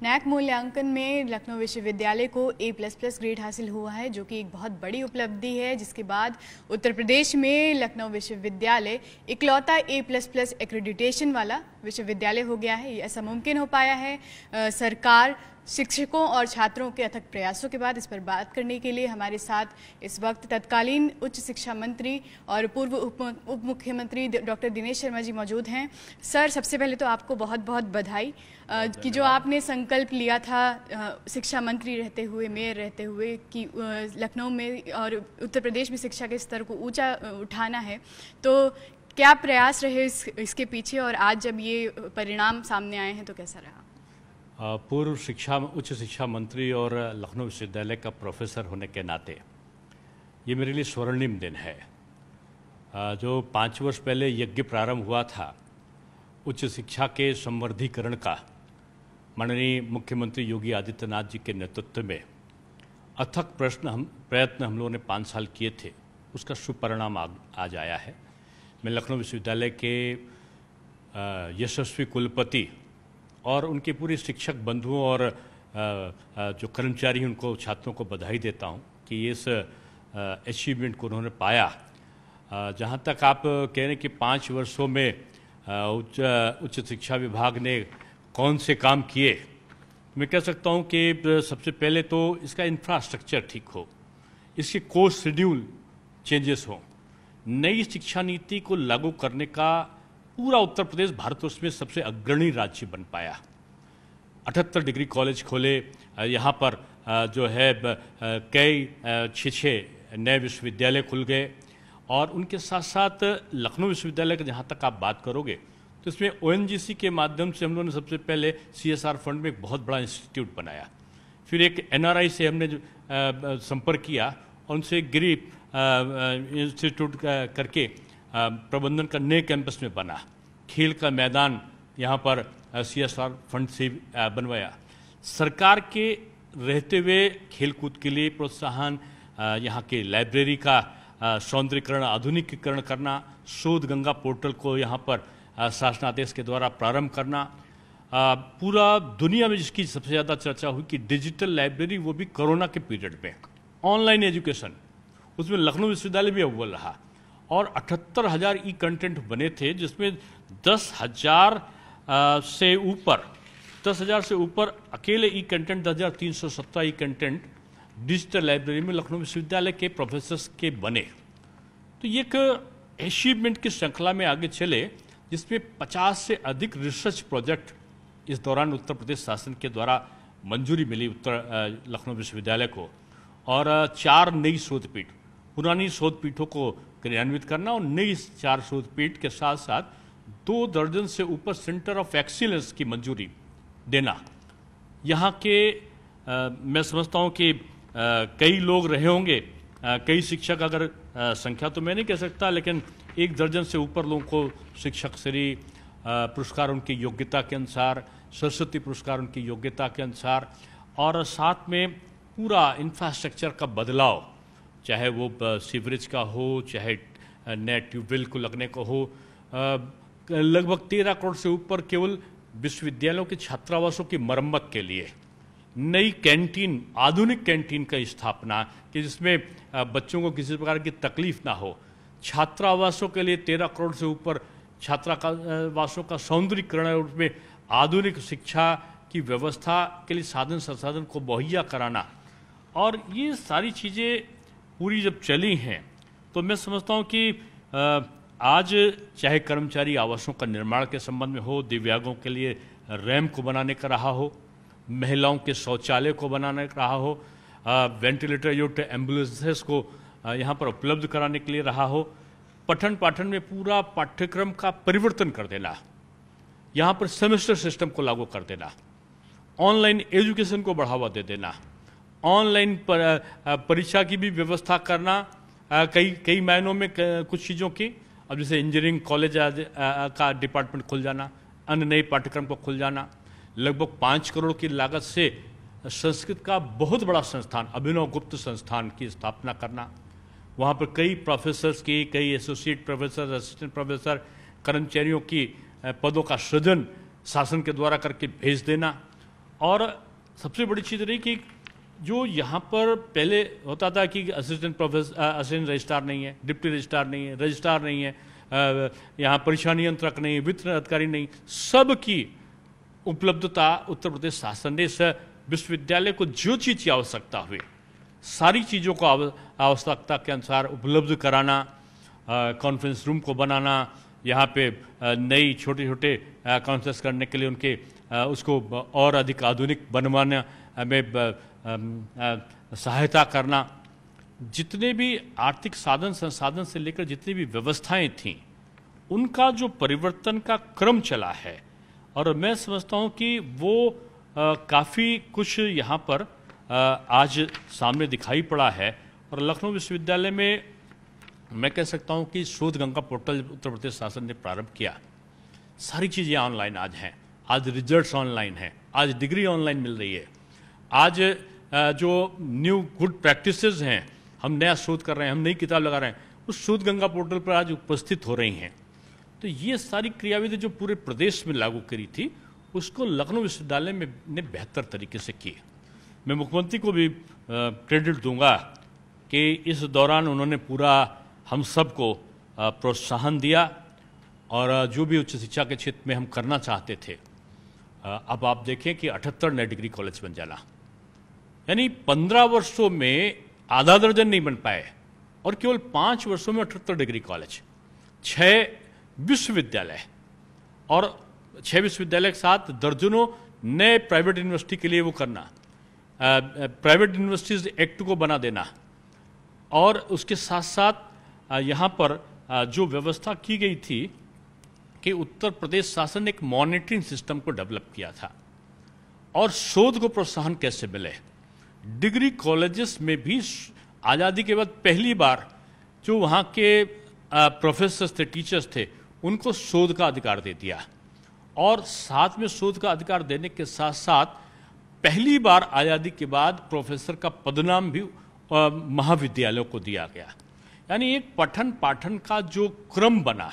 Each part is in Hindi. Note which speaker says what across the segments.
Speaker 1: नैक मूल्यांकन में लखनऊ विश्वविद्यालय को A++ ग्रेड हासिल हुआ है, जो कि एक बहुत बड़ी उपलब्धि है, जिसके बाद उत्तर प्रदेश में लखनऊ विश्वविद्यालय इकलौता A++ एक्रेडिटेशन वाला विश्वविद्यालय हो गया है। ऐसा मुमकिन हो पाया है सरकार, शिक्षकों और छात्रों के अथक प्रयासों के बाद। इस पर बात करने के लिए हमारे साथ इस वक्त तत्कालीन उच्च शिक्षा मंत्री और पूर्व उप मुख्यमंत्री डॉक्टर दिनेश शर्मा जी मौजूद हैं। सर, सबसे पहले तो आपको बहुत बहुत बधाई कि जो आपने संकल्प लिया था शिक्षा मंत्री रहते हुए, मेयर रहते हुए, कि लखनऊ में और उत्तर प्रदेश में शिक्षा के स्तर को ऊंचा उठाना है। तो क्या प्रयास रहे इसके पीछे, और आज जब ये परिणाम सामने आए हैं तो कैसा रहा?
Speaker 2: पूर्व उच्च शिक्षा मंत्री और लखनऊ विश्वविद्यालय का प्रोफेसर होने के नाते ये मेरे लिए स्वर्णिम दिन है। जो 5 वर्ष पहले यज्ञ प्रारंभ हुआ था उच्च शिक्षा के संवर्धीकरण का, माननीय मुख्यमंत्री योगी आदित्यनाथ जी के नेतृत्व में अथक प्रयत्न हम लोगों ने 5 साल किए थे, उसका शुभ परिणाम आज आया है। मैं लखनऊ विश्वविद्यालय के यशस्वी कुलपति और उनके पूरे शिक्षक बंधुओं और जो कर्मचारी हैं उनको, छात्रों को बधाई देता हूं कि इस अचीवमेंट को उन्होंने पाया। जहां तक आप कह रहे हैं कि 5 वर्षों में उच्च शिक्षा विभाग ने कौन से काम किए, मैं कह सकता हूं कि सबसे पहले तो इसका इंफ्रास्ट्रक्चर ठीक हो, इसके कोर्स शेड्यूल चेंजेस हो, नई शिक्षा नीति को लागू करने का पूरा उत्तर प्रदेश भारतवर्ष में सबसे अग्रणी राज्य बन पाया। 78 डिग्री कॉलेज खोले, यहाँ पर जो है कई 6 नए विश्वविद्यालय खुल गए, और उनके साथ साथ लखनऊ विश्वविद्यालय का जहाँ तक आप बात करोगे तो इसमें ONGC के माध्यम से हम लोगों ने सबसे पहले CSR फंड में एक बहुत बड़ा इंस्टीट्यूट बनाया। फिर एक NRI से हमने संपर्क किया और उनसे गिरी इंस्टीट्यूट करके प्रबंधन का नए कैंपस में बना। खेल का मैदान यहाँ पर CSR फंड से बनवाया। सरकार के रहते हुए खेलकूद के लिए प्रोत्साहन, यहाँ के लाइब्रेरी का सौंदर्यीकरण, आधुनिकीकरण करना, शोध गंगा पोर्टल को यहाँ पर शासनादेश के द्वारा प्रारंभ करना, पूरा दुनिया में जिसकी सबसे ज़्यादा चर्चा हुई कि डिजिटल लाइब्रेरी, वो भी कोरोना के पीरियड में, ऑनलाइन एजुकेशन, उसमें लखनऊ विश्वविद्यालय भी अव्वल रहा। और 78,000 ई कंटेंट बने थे, जिसमें 10,000 से ऊपर अकेले ई कंटेंट, 10,317 ई कंटेंट डिजिटल लाइब्रेरी में लखनऊ विश्वविद्यालय के प्रोफेसर्स के बने। तो ये एक अचीवमेंट की श्रृंखला में आगे चले, जिसमें 50 से अधिक रिसर्च प्रोजेक्ट इस दौरान उत्तर प्रदेश शासन के द्वारा मंजूरी मिली लखनऊ विश्वविद्यालय को, और 4 नई शोधपीठ, पुरानी शोधपीठों को क्रियान्वित करना, और नई 4 शोधपीठ के साथ साथ 2 दर्जन से ऊपर सेंटर ऑफ एक्सीलेंस की मंजूरी देना। यहाँ के मैं समझता हूँ कि कई लोग रहे होंगे, कई शिक्षक, अगर संख्या तो मैं नहीं कह सकता, लेकिन 1 दर्जन से ऊपर लोगों को शिक्षक श्री पुरस्कार उनकी योग्यता के अनुसार, सरस्वती पुरस्कार उनकी योग्यता के अनुसार, और साथ में पूरा इंफ्रास्ट्रक्चर का बदलाव, चाहे वो सीवरेज का हो, चाहे नए ट्यूबवेल को लगने का हो, लगभग 13 करोड़ से ऊपर केवल विश्वविद्यालयों के छात्रावासों की मरम्मत के लिए, नई कैंटीन, आधुनिक कैंटीन का स्थापना कि जिसमें बच्चों को किसी प्रकार की तकलीफ ना हो, छात्रावासों के लिए 13 करोड़ से ऊपर छात्रावासों का सौंदर्यीकरण और उसमें आधुनिक शिक्षा की व्यवस्था के लिए साधन संसाधन को मुहैया कराना, और ये सारी चीज़ें पूरी जब चली हैं तो मैं समझता हूँ कि आज चाहे कर्मचारी आवासों का निर्माण के संबंध में हो, दिव्यांगों के लिए रैंप को बनाने का रहा हो, महिलाओं के शौचालय को बनाने का रहा हो, वेंटिलेटर युक्त एम्बुलेंसेस को यहाँ पर उपलब्ध कराने के लिए रहा हो, पठन पाठन में पूरा पाठ्यक्रम का परिवर्तन कर देना, यहाँ पर सेमेस्टर सिस्टम को लागू कर देना, ऑनलाइन एजुकेशन को बढ़ावा दे देना, ऑनलाइन परीक्षा की भी व्यवस्था करना, कई मायनों में कुछ चीज़ों की, अब जैसे इंजीनियरिंग कॉलेज का डिपार्टमेंट खुल जाना, अन्य नए पाठ्यक्रम को खुल जाना, लगभग 5 करोड़ की लागत से संस्कृत का बहुत बड़ा संस्थान, अभिनव गुप्त संस्थान की स्थापना करना, वहाँ पर कई प्रोफेसर्स की, कई एसोसिएट प्रोफेसर, असिस्टेंट प्रोफेसर, कर्मचारियों की पदों का सृजन शासन के द्वारा करके भेज देना, और सबसे बड़ी चीज़ रही कि जो यहाँ पर पहले होता था कि असिस्टेंट प्रोफेसर, असिस्टेंट रजिस्ट्रार नहीं है, डिप्टी रजिस्ट्रार नहीं है, रजिस्ट्रार नहीं है, यहाँ परीक्षा नियंत्रक नहीं, वित्त अधिकारी नहीं, सब की उपलब्धता उत्तर प्रदेश शासन ने इस विश्वविद्यालय को जो चीज़ की आवश्यकता हुई सारी चीज़ों को आवश्यकता के अनुसार उपलब्ध कराना, कॉन्फ्रेंस रूम को बनाना, यहाँ पे नई छोटे छोटे कॉन्फ्रेंस करने के लिए उनके उसको और अधिक आधुनिक बनवाने में सहायता करना, जितने भी आर्थिक साधन संसाधन से लेकर जितनी भी व्यवस्थाएं थीं उनका जो परिवर्तन का क्रम चला है, और मैं समझता हूँ कि वो काफ़ी कुछ यहाँ पर आज सामने दिखाई पड़ा है। और लखनऊ विश्वविद्यालय में मैं कह सकता हूँ कि शोध गंगा पोर्टल उत्तर प्रदेश शासन ने प्रारंभ किया, सारी चीज़ें ऑनलाइन आज हैं, आज रिजल्ट्स ऑनलाइन हैं, आज डिग्री ऑनलाइन मिल रही है, आज जो न्यू गुड प्रैक्टिसेस हैं, हम नया शोध कर रहे हैं, हम नई किताब लगा रहे हैं, उस शोध गंगा पोर्टल पर आज उपस्थित हो रही हैं। तो ये सारी क्रियाविधि जो पूरे प्रदेश में लागू करी थी उसको लखनऊ विश्वविद्यालय में ने बेहतर तरीके से की। मैं मुख्यमंत्री को भी क्रेडिट दूंगा कि इस दौरान उन्होंने पूरा हम सबको प्रोत्साहन दिया, और जो भी उच्च शिक्षा के क्षेत्र में हम करना चाहते थे, अब आप देखें कि 78 नए डिग्री कॉलेज बन जाना, यानी 15 वर्षों में आधा दर्जन नहीं बन पाए, और केवल 5 वर्षों में 78 डिग्री कॉलेज, 6 विश्वविद्यालय, और 6 विश्वविद्यालय के साथ दर्जनों नए प्राइवेट यूनिवर्सिटी के लिए वो करना, प्राइवेट यूनिवर्सिटीज एक्ट को बना देना, और उसके साथ साथ यहाँ पर जो व्यवस्था की गई थी कि उत्तर प्रदेश शासन ने एक मॉनिटरिंग सिस्टम को डेवलप किया था, और शोध को प्रोत्साहन कैसे मिले। डिग्री कॉलेजेस में भी आज़ादी के बाद पहली बार जो वहाँ के प्रोफेसर्स थे, टीचर्स थे, उनको शोध का अधिकार दे दिया, और साथ में शोध का अधिकार देने के साथ साथ पहली बार आज़ादी के बाद प्रोफेसर का पदनाम भी महाविद्यालयों को दिया गया। यानी एक पठन पाठन का जो क्रम बना,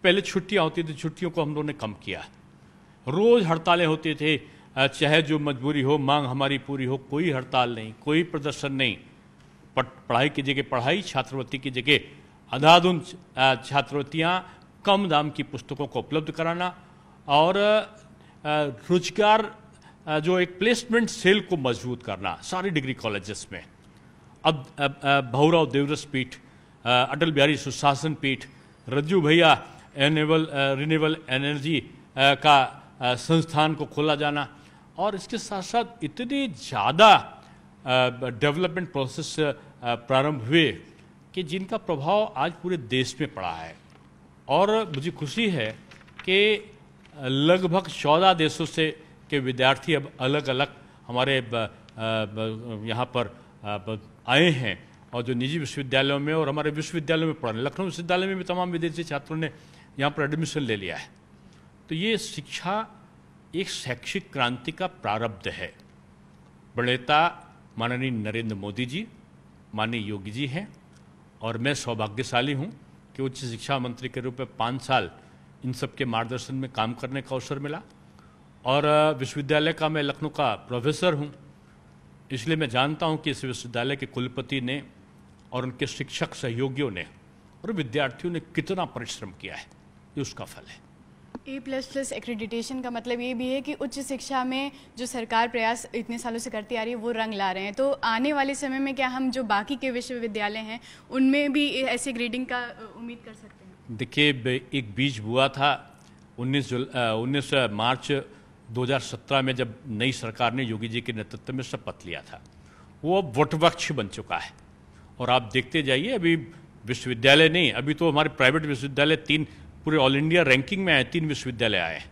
Speaker 2: पहले छुट्टियां होती थी, छुट्टियों को हम लोगों ने कम किया, रोज हड़तालें होते थे, चाहे जो मजबूरी हो, मांग हमारी पूरी हो, कोई हड़ताल नहीं, कोई प्रदर्शन नहीं, पढ़ाई की जगह पढ़ाई, छात्रवृत्ति की जगह अंधाधुंध छात्रवृत्तियाँ, कम दाम की पुस्तकों को उपलब्ध कराना, और रोजगार जो एक प्लेसमेंट सेल को मजबूत करना सारी डिग्री कॉलेजेस में। अब भौराव देवरस पीठ, अटल बिहारी सुशासन पीठ, रज्जू भैया रिन्यूएबल एनर्जी का संस्थान को खोला जाना, और इसके साथ साथ इतने ज़्यादा डेवलपमेंट प्रोसेस प्रारंभ हुए कि जिनका प्रभाव आज पूरे देश में पड़ा है। और मुझे खुशी है कि लगभग 14 देशों से के विद्यार्थी अब अलग अलग हमारे यहाँ पर आए हैं, और जो निजी विश्वविद्यालयों में और हमारे विश्वविद्यालयों में पढ़ रहे हैं। लखनऊ विश्वविद्यालय में भी तमाम विदेशी छात्रों ने यहाँ पर एडमिशन ले लिया है। तो ये शिक्षा एक शैक्षिक क्रांति का प्रारब्ध है। प्रणेता माननीय नरेंद्र मोदी जी, माननीय योगी जी हैं, और मैं सौभाग्यशाली हूँ कि उच्च शिक्षा मंत्री के रूप में 5 साल इन सब के मार्गदर्शन में काम करने का अवसर मिला, और विश्वविद्यालय का मैं लखनऊ का प्रोफेसर हूँ, इसलिए मैं जानता हूँ कि इस विश्वविद्यालय के कुलपति ने और उनके शिक्षक सहयोगियों ने और विद्यार्थियों ने कितना परिश्रम किया है, ये उसका फल है।
Speaker 1: A++ एक्रेडिटेशन का मतलब ये भी है कि उच्च शिक्षा में जो सरकार प्रयास इतने सालों से करती आ रही है वो रंग ला रहे हैं। तो आने वाले समय में क्या हम जो बाकी के विश्वविद्यालय हैं उनमें भी ऐसे ग्रेडिंग का उम्मीद कर सकते हैं?
Speaker 2: देखिए, एक बीज बुआ था 19 मार्च 2017 में, जब नई सरकार ने योगी जी के नेतृत्व में शपथ लिया था, वो अब वटवृक्ष बन चुका है। और आप देखते जाइए, अभी विश्वविद्यालय नहीं, अभी तो हमारे प्राइवेट विश्वविद्यालय 3 पूरे ऑल इंडिया रैंकिंग में आए, 3 विश्वविद्यालय आए,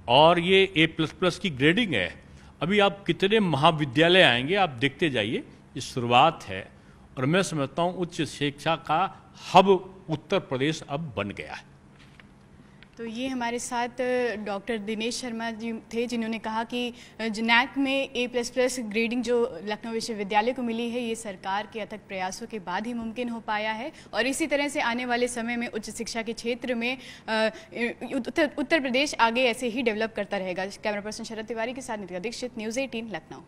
Speaker 2: और ये A++ की ग्रेडिंग है। अभी आप कितने महाविद्यालय आएंगे, आप देखते जाइए, ये शुरुआत है। और मैं समझता हूँ उच्च शिक्षा का हब उत्तर प्रदेश अब बन गया है।
Speaker 1: तो ये हमारे साथ डॉक्टर दिनेश शर्मा जी थे, जिन्होंने कहा कि नैक में A++ ग्रेडिंग जो लखनऊ विश्वविद्यालय को मिली है, ये सरकार के अथक प्रयासों के बाद ही मुमकिन हो पाया है और इसी तरह से आने वाले समय में उच्च शिक्षा के क्षेत्र में उत्तर प्रदेश आगे ऐसे ही डेवलप करता रहेगा। कैमरा पर्सन शरद तिवारी के साथ नित्या दीक्षित, न्यूज़ 18 लखनऊ।